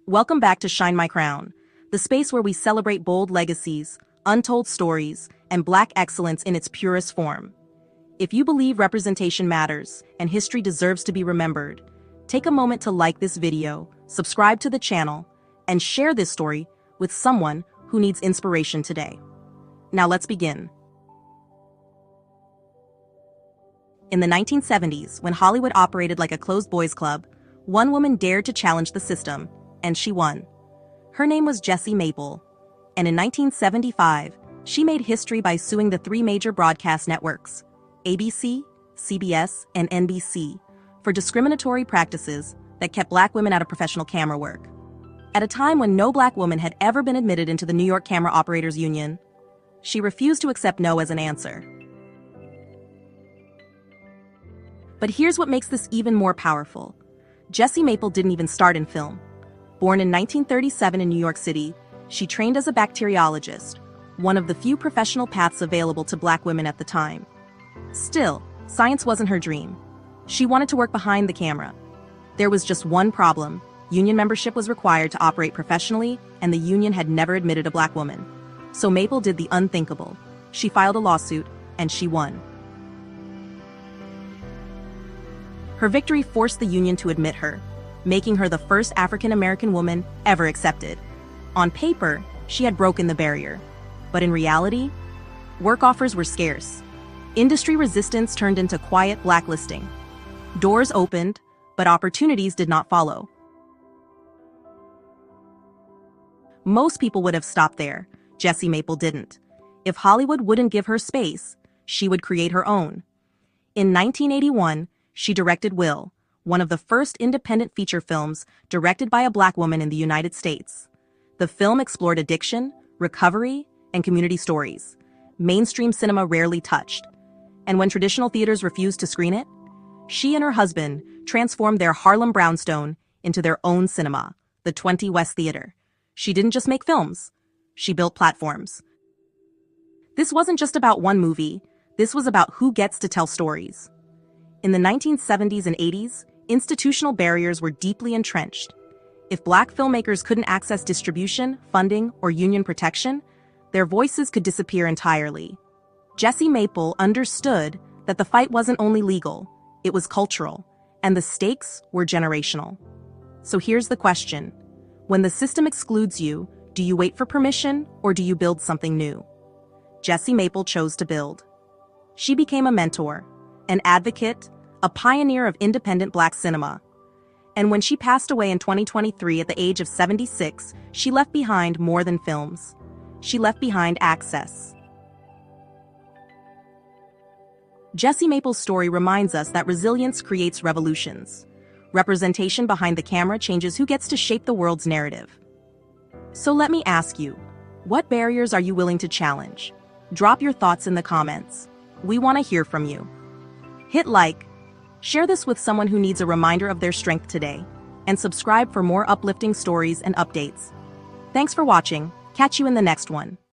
Welcome back to Shine My Crown, the space where we celebrate bold legacies, untold stories, and Black excellence in its purest form. If you believe representation matters and history deserves to be remembered, take a moment to like this video, subscribe to the channel, and share this story with someone who needs inspiration today. Now let's begin. In the 1970s, when Hollywood operated like a closed boys' club, one woman dared to challenge the system, and she won. Her name was Jessie Maple, and in 1975, she made history by suing the three major broadcast networks, ABC, CBS, and NBC, for discriminatory practices that kept Black women out of professional camera work. At a time when no Black woman had ever been admitted into the New York Camera Operators Union, she refused to accept no as an answer. But here's what makes this even more powerful. Jessie Maple didn't even start in film. Born in 1937 in New York City, she trained as a bacteriologist, one of the few professional paths available to Black women at the time. Still, science wasn't her dream. She wanted to work behind the camera. There was just one problem. Union membership was required to operate professionally, and the union had never admitted a Black woman. So Maple did the unthinkable. She filed a lawsuit, and she won. Her victory forced the union to admit her, making her the first African-American woman ever accepted. On paper, she had broken the barrier. But in reality, work offers were scarce. Industry resistance turned into quiet blacklisting. Doors opened, but opportunities did not follow. Most people would have stopped there. Jessie Maple didn't. If Hollywood wouldn't give her space, she would create her own. In 1981, she directed Will, one of the first independent feature films directed by a Black woman in the United States. The film explored addiction, recovery, and community stories, mainstream cinema rarely touched. And when traditional theaters refused to screen it, she and her husband transformed their Harlem brownstone into their own cinema, the 20 West Theater. She didn't just make films, she built platforms. This wasn't just about one movie, this was about who gets to tell stories. In the 1970s and 80s, institutional barriers were deeply entrenched. If Black filmmakers couldn't access distribution, funding, or union protection, their voices could disappear entirely. Jessie Maple understood that the fight wasn't only legal, it was cultural, and the stakes were generational. So here's the question. When the system excludes you, do you wait for permission or do you build something new? Jessie Maple chose to build. She became a mentor, an advocate, a pioneer of independent Black cinema. And when she passed away in 2023 at the age of 76, she left behind more than films. She left behind access. Jessie Maple's story reminds us that resilience creates revolutions. Representation behind the camera changes who gets to shape the world's narrative. So let me ask you, what barriers are you willing to challenge? Drop your thoughts in the comments. We want to hear from you. Hit like, share this with someone who needs a reminder of their strength today, and subscribe for more uplifting stories and updates. Thanks for watching. Catch you in the next one.